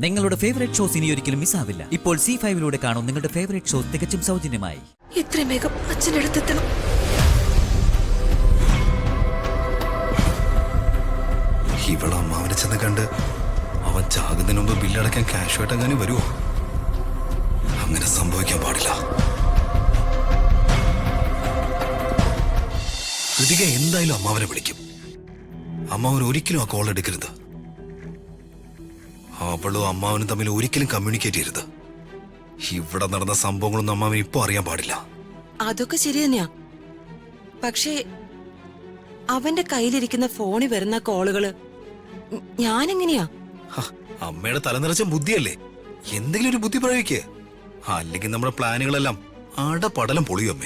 നിങ്ങളുടെ favourite shows ഇനി ഒരിക്കലും മിസ്സാവില്ല. ഇപ്പോൾ C5 കാണും നിങ്ങളുടെ ഫേവറേറ്റ് ഷോസ് തികച്ചും സൗജന്യമായി. എത്രയും വേഗം അച്ഛനടുത്തെത്തണം. ഇവളെ അമ്മാവനെ ചെന്ന് കണ്ട് അവൻ ചാകുന്നതിന് മുമ്പ് ബില്ലടക്കാൻ ക്യാഷുമായിട്ട് അങ്ങനെ വരുമോ? അങ്ങനെ സംഭവിക്കാൻ പാടില്ല. കൃതിക എന്തായാലും അമ്മാവനെ വിളിക്കും. അമ്മാവൻ ഒരിക്കലും ആ കോൾ എടുക്കരുത്. അവളും അമ്മാവനും തമ്മിൽ ഒരിക്കലും കമ്മ്യൂണിക്കേറ്റ് ചെയ്യരുത്. ഇവിടെ നടന്ന സംഭവങ്ങളൊന്നും അമ്മാവൻ ഇപ്പൊ അറിയാൻ പാടില്ല. അതൊക്കെ ശരി തന്നെയാ. പക്ഷേ അവന്റെ കയ്യിലിരിക്കുന്ന ഫോണിൽ വരുന്ന കോളുകള് ഞാനെങ്ങനെയാ? അമ്മയുടെ തലനിറച്ച ബുദ്ധിയല്ലേ, എന്തെങ്കിലും ഒരു ബുദ്ധി പ്രയോഗിക്കേ. അല്ലെങ്കിൽ നമ്മുടെ പ്ലാനുകളെല്ലാം അടപടലം പൊളിയും.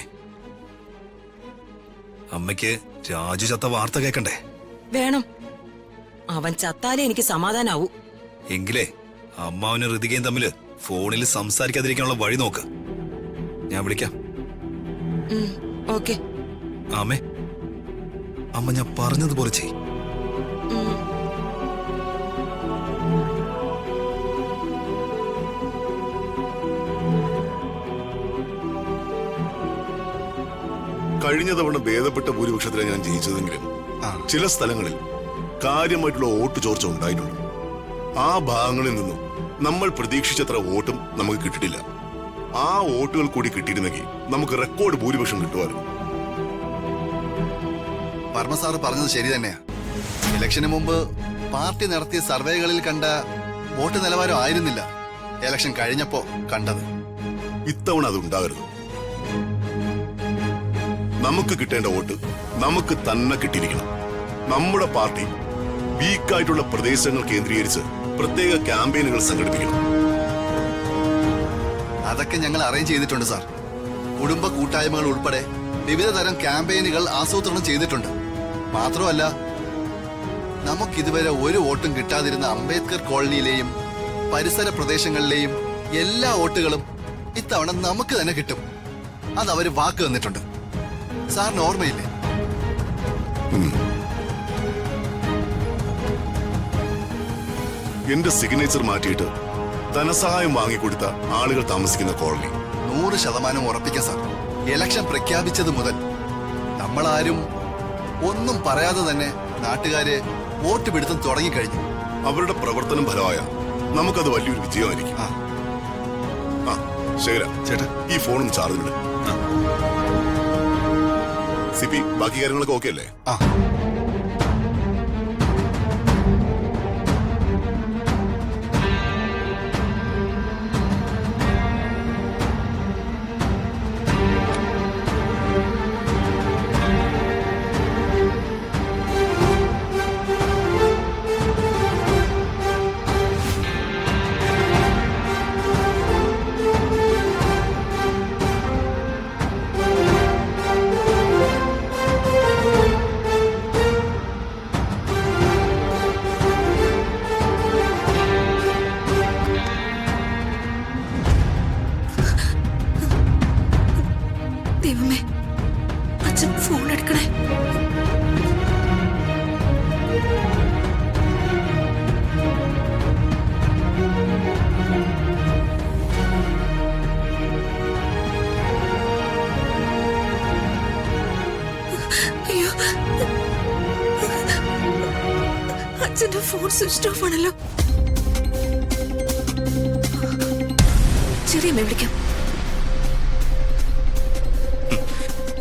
അമ്മയ്ക്ക് രാജു ചത്ത വാർത്ത കേൾക്കണ്ടേ? വേണം. അവൻ ചത്താലേ എനിക്ക് സമാധാനാവൂ. എങ്കിലേ അമ്മാവനും ഋതികയും തമ്മില് ഫോണിൽ സംസാരിക്കാതിരിക്കാനുള്ള വഴി നോക്ക്. ഞാൻ വിളിക്കാം. ഓക്കെ. ആമേ, അമ്മ ഞാൻ പറഞ്ഞതുപോലെ ചെയ്. കഴിഞ്ഞ തവണ ഭേദപ്പെട്ട ഭൂരിപക്ഷത്തിലെ ഞാൻ ജയിച്ചതെങ്കിലും ചില സ്ഥലങ്ങളിൽ കാര്യമായിട്ടുള്ള വോട്ട് ചോർച്ച ഉണ്ടായിട്ടുണ്ട്. ആ ഭാഗങ്ങളിൽ നിന്നും നമ്മൾ പ്രതീക്ഷിച്ചത്ര വോട്ടും നമുക്ക് കിട്ടിയിട്ടില്ല. ആ വോട്ടുകൾ കൂടി കിട്ടിയിരുന്നെങ്കിൽ നമുക്ക് റെക്കോർഡ് ഭൂരിപക്ഷം കിട്ടുമായിരുന്നു. വർമ്മ സാറ് പറഞ്ഞത് ശരി തന്നെയാ. ഇലക്ഷന് മുമ്പ് പാർട്ടി നടത്തിയ സർവേകളിൽ കണ്ട വോട്ട് നിലവാരം ആയിരുന്നില്ല ഇലക്ഷൻ കഴിഞ്ഞപ്പോ കണ്ടത്. ഇത്തവണ അത് ഉണ്ടാകരുത്. നമുക്ക് കിട്ടേണ്ട വോട്ട് നമുക്ക് തന്നെ കിട്ടിയിരിക്കണം. നമ്മുടെ പാർട്ടി വീക്കായിട്ടുള്ള പ്രദേശങ്ങൾ കേന്ദ്രീകരിച്ച് പ്രത്യേക ക്യാമ്പയിനുകൾ സംഘടിപ്പിക്കണം. അതൊക്കെ ഞങ്ങൾ അറേഞ്ച് ചെയ്തിട്ടുണ്ട് സാർ. കുടുംബ കൂട്ടായ്മകൾ ഉൾപ്പെടെ വിവിധ തരം ക്യാമ്പയിനുകൾ ആസൂത്രണം ചെയ്തിട്ടുണ്ട്. മാത്രമല്ല, നമുക്കിതുവരെ ഒരു വോട്ടും കിട്ടാതിരുന്ന അംബേദ്കർ കോളനിയിലെയും പരിസര പ്രദേശങ്ങളിലെയും എല്ലാ വോട്ടുകളും ഇത്തവണ നമുക്ക് തന്നെ കിട്ടും. അത് അവര് വാക്ക് തന്നിട്ടുണ്ട്. സാറിന് ഓർമ്മയില്ലേ? എന്റെ സിഗ്നേച്ചർ മാറ്റിയിട്ട് ധനസഹായം വാങ്ങിക്കൊടുത്ത ആളുകൾ താമസിക്കുന്ന കോളനി 100% ഉറപ്പിക്കാം സാർ. ഇലക്ഷൻ പ്രഖ്യാപിച്ചത് മുതൽ നമ്മളാരും ഒന്നും പറയാതെ തന്നെ നാട്ടുകാരെ വോട്ട് പിടുത്തം തുടങ്ങിക്കഴിഞ്ഞു. അവരുടെ പ്രവർത്തനം ഫലമായ നമുക്കത് വലിയൊരു വിജയമായിരിക്കും. ശേഖര ചേട്ടാ, ഈ ഫോണും ചാർജിലുണ്ട്. സിപി, ബാക്കി കാര്യങ്ങളൊക്കെ ഓക്കെ അല്ലേ? ദൈവമേ, അച്ഛൻ ഫോൺ എടുക്കണേ. അയ്യോ, അച്ഛന്റെ ഫോൺ സ്വിച്ച് ഓഫ് ആണല്ലോ. ചെറിയമ്മ വിളിക്കാം.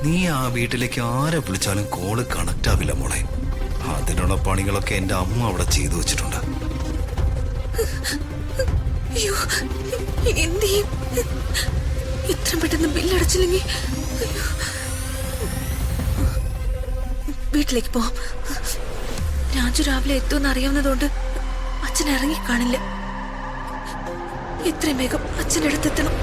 നീ ആ വീട്ടിലേക്ക് ആരെ വിളിച്ചാലും കോള് കണക്ട് ആവില്ല മോളെ. അതിനുള്ള പണികളൊക്കെ എന്റെ അമ്മ അവിടെ ചെയ്തു വെച്ചിട്ടുണ്ട്. അയ്യോ, ഇനി എന്ത് ചെയ്യും? ഇത്രയും പെട്ടെന്ന് ബില്ലടച്ചില്ലെങ്കിൽ വീട്ടിലേക്ക് പോവാം. രാജു രാവിലെ എത്തുമെന്ന് അറിയാവുന്നതുകൊണ്ട് അച്ഛൻ ഇറങ്ങിക്കാണില്ല. എത്രയും വേഗം അച്ഛൻ്റെ അടുത്തെത്തണം.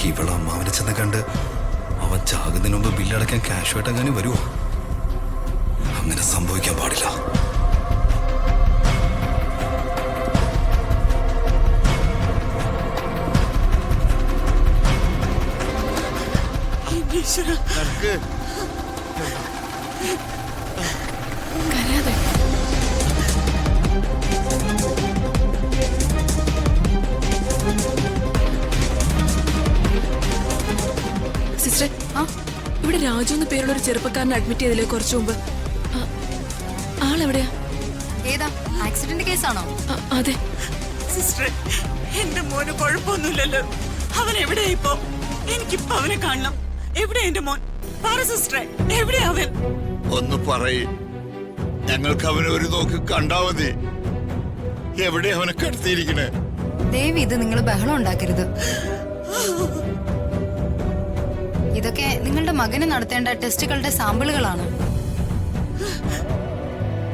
ഇവളെ അമ്മാവനെ ചെന്ന് കണ്ട് അവൻ ചാകുന്നതിന് മുമ്പ് ബില്ലടക്കാൻ ക്യാഷുമായിട്ട് അങ്ങനെ വരുമോ? അങ്ങനെ സംഭവിക്കാൻ പാടില്ല. കരയാതെ രാജു എന്ന പേരുള്ള ഒരു ചെറുപ്പക്കാരനെ അഡ്മിറ്റ് ചെയ്തില്ലേ കുറച്ചു മുമ്പ്? ആളെവിടെയാ? ഏതാ ആക്സിഡന്റ് കേസാണോ? അതെ സിസ്റ്റർ, എന്റെ മോന് കുഴപ്പമൊന്നുമില്ലല്ലോ. അവൻ എവിടെയാ ഇപ്പോ? എനിക്കിപ്പോ അവനെ കാണണം. എവിടെയാ എന്റെ മോൻ? പറ സിസ്റ്ററെ, എവിടെയാ അവൻ? ഒന്ന് പറയ്, ഞങ്ങൾക്ക് അവനെ ഒരു നോക്ക് കണ്ടാ മതി. എവിടെ അവനെ കടത്തിയിരിക്കണേ? ദേവി, ഇത് നിങ്ങൾ ബഹളം ഉണ്ടാക്കരുത്. ഇതൊക്കെ നിങ്ങളുടെ മകന് നടത്തേണ്ട ടെസ്റ്റുകളുടെ സാമ്പിളുകളാണ്.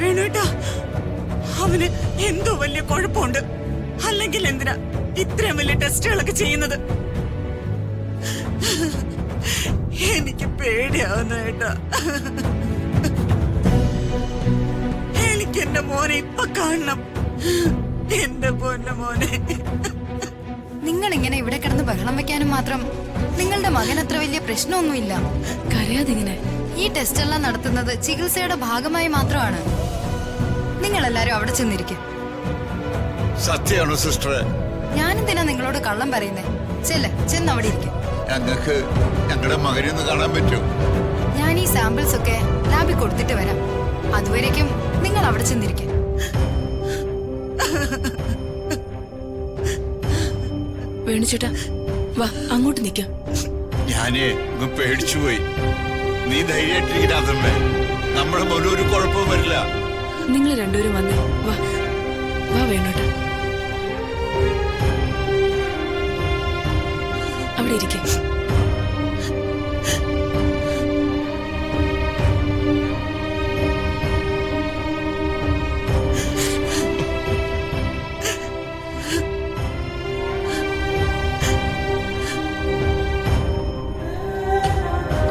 വേണുട്ടാ, അവന് എന്തോ വലിയ കുഴപ്പമുണ്ട്. അല്ലെങ്കിൽ എന്തിനാ ഇത്രയും വലിയ ടെസ്റ്റുകളൊക്കെ ചെയ്യുന്നത്? എനിക്ക് പേടിയാവുന്ന ഏട്ടാ. എനിക്ക് എന്റെ മോനെ ഇപ്പൊ കാണണം. എന്റെ പൊന്ന മോനെ. നിങ്ങൾ ഇങ്ങനെ ഇവിടെ കിടന്ന് ബഹളം വെക്കാനും മാത്രം നിങ്ങളുടെ മകൻ അത്ര വലിയ പ്രശ്നമൊന്നുമില്ല. കരയാതിങ്ങനെ. ഈ ടെസ്റ്റ് എല്ലാം നടത്തുന്നത് ചികിത്സയുടെ ഭാഗമായി മാത്രമാണ്. നിങ്ങൾ എല്ലാരും അവിടെ ചെന്നിരിക്കും. സത്യമാണോ സിസ്റ്ററെ? ഞാനെന്തിനാ നിങ്ങളോട് കള്ളം പറയുന്നേ? ചെന്ന് അവിടെ ഇരിക്കും. ഞങ്ങൾക്ക് ഞങ്ങളുടെ മകനെ ഒന്ന് കാണാൻ പറ്റുമോ? ഞാൻ ഈ സാമ്പിൾസ് ഒക്കെ ലാബിൽ കൊടുത്തിട്ട് വരാം. അതുവരേക്കും നിങ്ങൾ അവിടെ ചെന്നിരിക്കും. വേണുചേട്ടാ, വാ അങ്ങോട്ട് നിൽക്കാം. ഞാനേ പേടിച്ചുപോയി. നീ ധൈര്യമായിട്ടിരിക്കണേ. നമ്മുടെ മോന് ഒരു കുഴപ്പവും വരില്ല. നിങ്ങൾ രണ്ടുപേരും വന്നേ. വാ വാ വേണുട്ടാ, അവിടെ ഇരിക്കേ.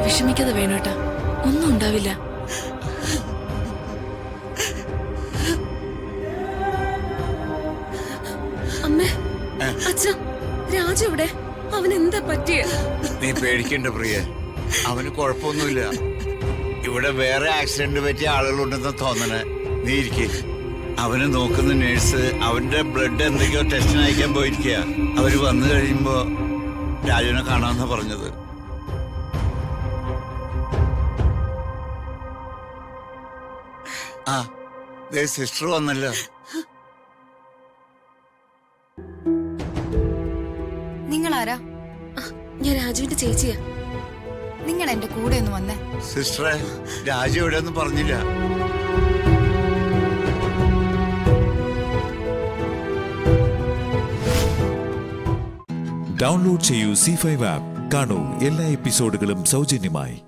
വിഷമിക്കാതെ വേണുട്ടാ, ഒന്നും ഉണ്ടാവില്ല. അമ്മേ, അച്ഛാ, രാജു എവിടെ? അവൻ എന്താ പറ്റിയ? നീ പേടിക്കണ്ട പ്രിയ, അവന് കുഴപ്പമൊന്നുമില്ല. ഇവിടെ വേറെ ആക്സിഡന്റ് പറ്റിയ ആളുകളുണ്ടെന്ന് തോന്നണേ. നീ ഇരിക്കേ. അവനെ നോക്കുന്ന നേഴ്സ് അവന്റെ ബ്ലഡ് എന്തൊക്കെയോ ടെസ്റ്റിന് അയക്കാൻ പോയിരിക്കുക. അവര് വന്നു കഴിയുമ്പോ രാജുവിനെ കാണാമെന്നാ പറഞ്ഞത്. ആ, സിസ്റ്റർ വന്നല്ലോ. നിങ്ങൾ ആരാ? ഞാൻ രാജുവിന്റെ ചേച്ചിയാ. നിങ്ങൾ എന്റെ കൂടെ ഒന്ന് വന്നേ. സിസ്റ്ററെ, രാജു എവിടെയൊന്നും പറഞ്ഞില്ല. ഡൗൺലോഡ് ചെയ്യൂ C5 ആപ്പ്. കാണൂ എല്ലാ എപ്പിസോഡുകളും സൗജന്യമായി.